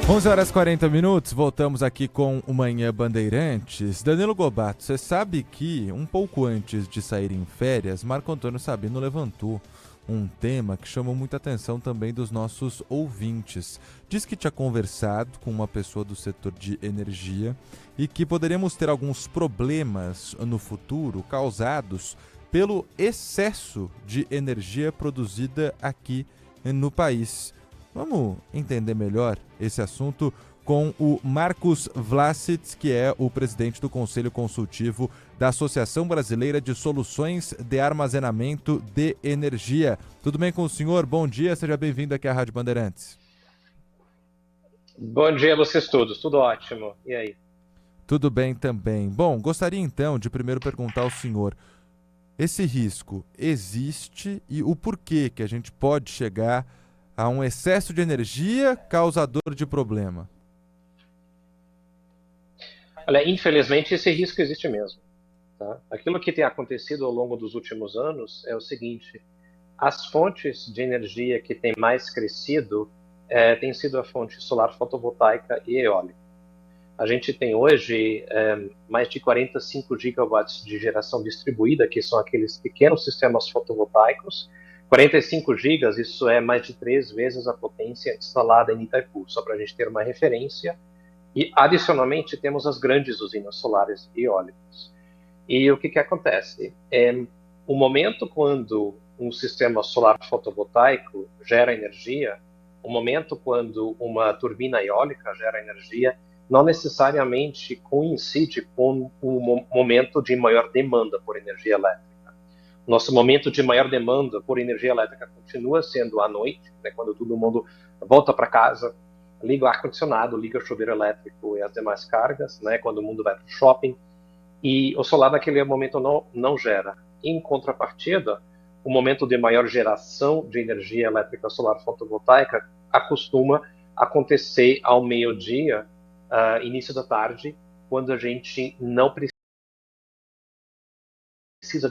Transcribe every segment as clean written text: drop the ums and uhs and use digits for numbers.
11 horas e 40 minutos, voltamos aqui com o Manhã Bandeirantes. Danilo Gobato, você sabe que um pouco antes de sair em férias, Marco Antônio Sabino levantou um tema que chamou muita atenção também dos nossos ouvintes. Diz que tinha conversado com uma pessoa do setor de energia e que poderíamos ter alguns problemas no futuro causados pelo excesso de energia produzida aqui no país. Vamos entender melhor esse assunto com o Marcos Vlasic, que é o presidente do Conselho Consultivo da Associação Brasileira de Soluções de Armazenamento de Energia. Tudo bem com o senhor? Bom dia, seja bem-vindo aqui à Rádio Bandeirantes. Bom dia a vocês todos, tudo ótimo. E aí? Tudo bem também. Bom, gostaria então de primeiro perguntar ao senhor, esse risco existe e o porquê que a gente pode chegar a um excesso de energia causador de problema? Olha, infelizmente esse risco existe mesmo. Tá? Aquilo que tem acontecido ao longo dos últimos anos é o seguinte: as fontes de energia que têm mais crescido têm sido a fonte solar fotovoltaica e eólica. A gente tem hoje mais de 45 gigawatts de geração distribuída, que são aqueles pequenos sistemas fotovoltaicos. 45 gigas, isso é mais de 3 vezes a potência instalada em Itaipu, só para a gente ter uma referência. E, adicionalmente, temos as grandes usinas solares e eólicas. E o que acontece? O momento quando um sistema solar fotovoltaico gera energia, o momento quando uma turbina eólica gera energia, não necessariamente coincide com o momento de maior demanda por energia elétrica. Nosso momento de maior demanda por energia elétrica continua sendo à noite, né, quando todo mundo volta para casa, liga o ar-condicionado, liga o chuveiro elétrico e as demais cargas, né, quando o mundo vai para o shopping, e o solar naquele momento não gera. Em contrapartida, o momento de maior geração de energia elétrica solar fotovoltaica acostuma acontecer ao meio-dia, início da tarde, quando a gente não precisa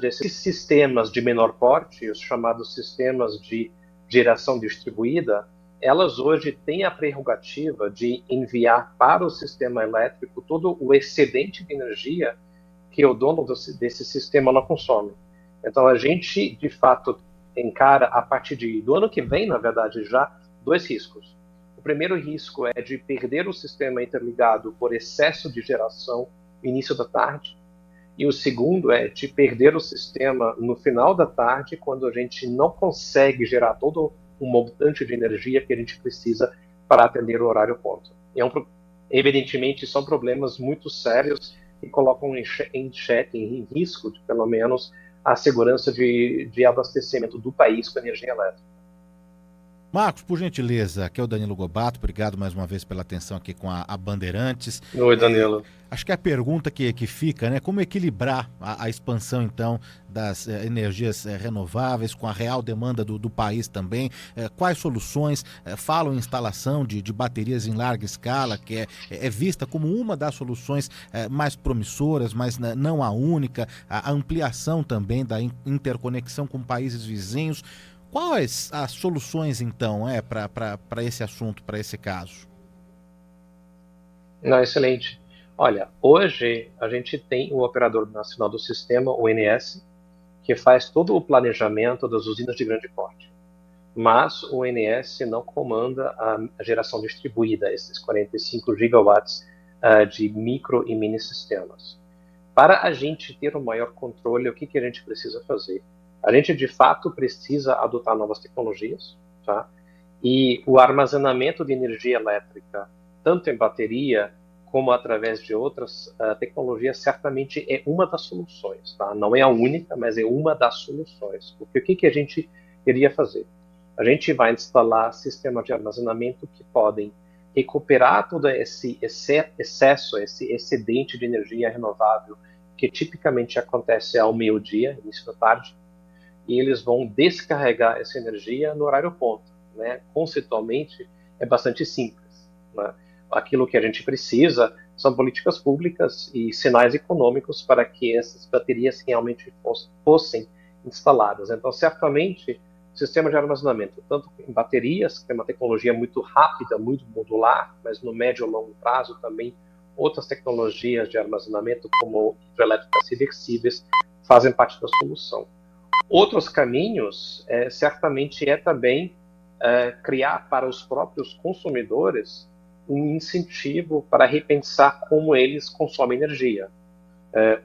desses sistemas de menor porte, os chamados sistemas de geração distribuída. Elas hoje têm a prerrogativa de enviar para o sistema elétrico todo o excedente de energia que o dono desse sistema não consome. Então, a gente, de fato, encara, a partir do ano que vem, na verdade, já, dois riscos. O primeiro risco é de perder o sistema interligado por excesso de geração no início da tarde, e o segundo é de perder o sistema no final da tarde, quando a gente não consegue gerar todo um montante de energia que a gente precisa para atender o horário ponto. Evidentemente, são problemas muito sérios e colocam em xeque, em risco, pelo menos, a segurança de abastecimento do país com energia elétrica. Marcos, por gentileza, aqui é o Danilo Gobato, obrigado mais uma vez pela atenção aqui com a Bandeirantes. Oi, Danilo. Acho que a pergunta que fica, né, como equilibrar a expansão, então, das energias renováveis com a real demanda do país também, quais soluções, falam em instalação de baterias em larga escala, que é vista como uma das soluções mais promissoras, mas não a única, a ampliação também da interconexão com países vizinhos. Quais as soluções, então, para esse assunto, para esse caso? Não, excelente. Olha, hoje a gente tem o Operador Nacional do Sistema, o ONS, que faz todo o planejamento das usinas de grande porte. Mas o ONS não comanda a geração distribuída, esses 45 gigawatts de micro e mini sistemas. Para a gente ter um maior controle, o que a gente precisa fazer? A gente, de fato, precisa adotar novas tecnologias, tá? E o armazenamento de energia elétrica, tanto em bateria como através de outras tecnologias, certamente é uma das soluções, tá? Não é a única, mas é uma das soluções. Porque o que a gente iria fazer? A gente vai instalar sistemas de armazenamento que podem recuperar todo esse excesso, esse excedente de energia renovável que tipicamente acontece ao meio-dia, início da tarde, e eles vão descarregar essa energia no horário ponto, né? Conceitualmente, é bastante simples, né? Aquilo que a gente precisa são políticas públicas e sinais econômicos para que essas baterias realmente fossem instaladas. Então, certamente, sistema de armazenamento, tanto em baterias, que é uma tecnologia muito rápida, muito modular, mas no médio e longo prazo também outras tecnologias de armazenamento, como hidrelétricas reversíveis, fazem parte da solução. Outros caminhos, certamente, também criar para os próprios consumidores um incentivo para repensar como eles consomem energia.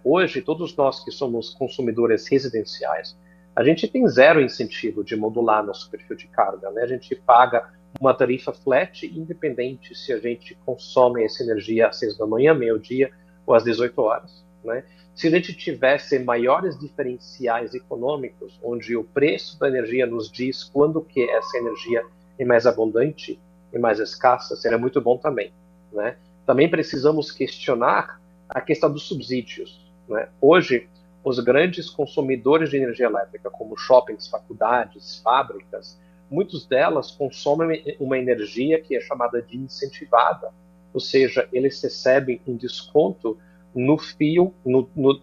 Hoje, todos nós que somos consumidores residenciais, a gente tem zero incentivo de modular nosso perfil de carga, né? A gente paga uma tarifa flat, independente se a gente consome essa energia às 6 da manhã, meio-dia ou às 18 horas, né? Se a gente tivesse maiores diferenciais econômicos, onde o preço da energia nos diz quando que essa energia é mais abundante e mais escassa, seria muito bom também, né? Também precisamos questionar a questão dos subsídios, né? Hoje, os grandes consumidores de energia elétrica, como shoppings, faculdades, fábricas, muitas delas consomem uma energia que é chamada de incentivada, ou seja, eles recebem um desconto no fio,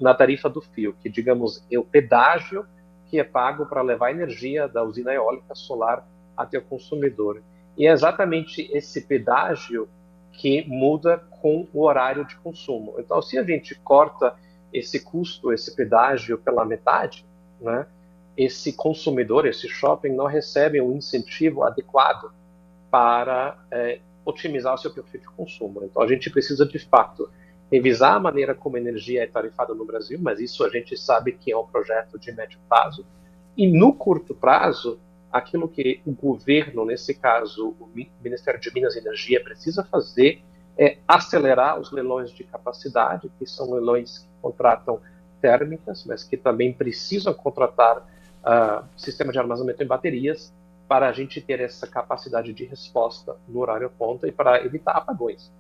na tarifa do fio, que, digamos, é o pedágio que é pago para levar energia da usina eólica solar até o consumidor. E é exatamente esse pedágio que muda com o horário de consumo. Então, se a gente corta esse custo, esse pedágio pela metade, né, esse consumidor, esse shopping, não recebe um incentivo adequado para otimizar o seu perfil de consumo. Então, a gente precisa, de fato, revisar a maneira como a energia é tarifada no Brasil, mas isso a gente sabe que é um projeto de médio prazo. E, no curto prazo, aquilo que o governo, nesse caso, o Ministério de Minas e Energia, precisa fazer é acelerar os leilões de capacidade, que são leilões que contratam térmicas, mas que também precisam contratar sistema de armazenamento em baterias para a gente ter essa capacidade de resposta no horário ponta e para evitar apagões.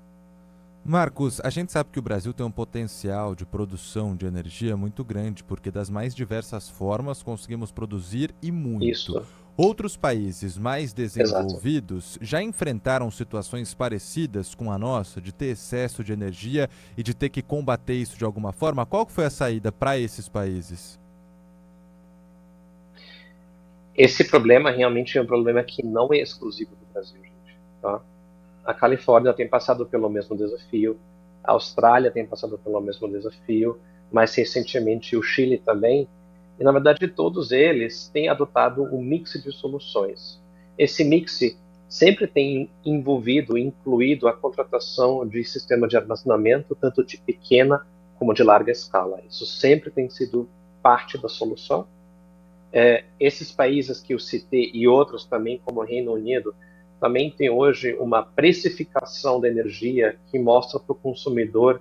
Marcos, a gente sabe que o Brasil tem um potencial de produção de energia muito grande, porque das mais diversas formas conseguimos produzir e muito. Isso. Outros países mais desenvolvidos Exato. já enfrentaram situações parecidas com a nossa, de ter excesso de energia e de ter que combater isso de alguma forma? Qual foi a saída para esses países? Esse problema realmente é um problema que não é exclusivo do Brasil, gente. Tá? A Califórnia tem passado pelo mesmo desafio, a Austrália tem passado pelo mesmo desafio, mais recentemente o Chile também. E, na verdade, todos eles têm adotado um mix de soluções. Esse mix sempre tem incluído a contratação de sistema de armazenamento, tanto de pequena como de larga escala. Isso sempre tem sido parte da solução. Esses países que eu citei e outros também, como o Reino Unido, também tem hoje uma precificação da energia que mostra para o consumidor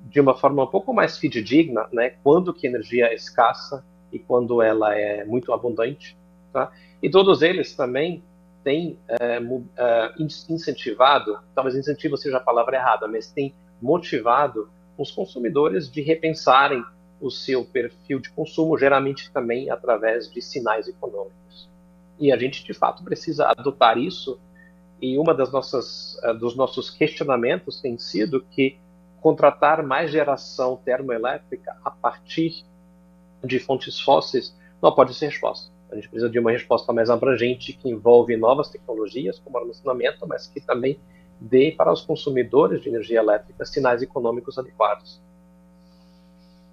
de uma forma um pouco mais fidedigna, né, quando que a energia é escassa e quando ela é muito abundante. Tá? E todos eles também têm incentivado, talvez incentivo seja a palavra errada, mas têm motivado os consumidores de repensarem o seu perfil de consumo, geralmente também através de sinais econômicos. E a gente, de fato, precisa adotar isso. E uma dos nossos questionamentos tem sido que contratar mais geração termoelétrica a partir de fontes fósseis não pode ser resposta. A gente precisa de uma resposta mais abrangente que envolve novas tecnologias, como armazenamento, mas que também dê para os consumidores de energia elétrica sinais econômicos adequados.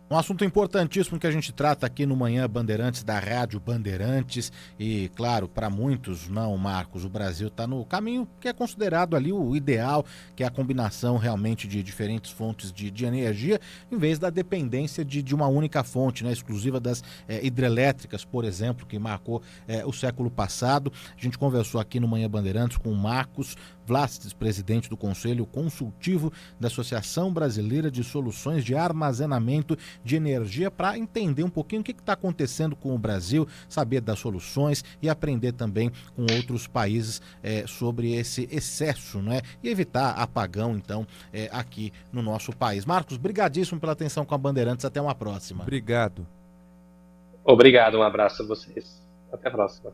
Um assunto importantíssimo que a gente trata aqui no Manhã Bandeirantes, da Rádio Bandeirantes. E, claro, para muitos, não, Marcos, o Brasil está no caminho que é considerado ali o ideal, que é a combinação realmente de diferentes fontes de energia, em vez da dependência de uma única fonte, né, exclusiva das hidrelétricas, por exemplo, que marcou o século passado. A gente conversou aqui no Manhã Bandeirantes com o Marcos Vlastes, presidente do Conselho Consultivo da Associação Brasileira de Soluções de Armazenamento de Energia, para entender um pouquinho o que está acontecendo com o Brasil, saber das soluções e aprender também com outros países sobre esse excesso, né? E evitar apagão, então, aqui no nosso país. Marcos, brigadíssimo pela atenção com a Bandeirantes. Até uma próxima. Obrigado. Obrigado, um abraço a vocês. Até a próxima.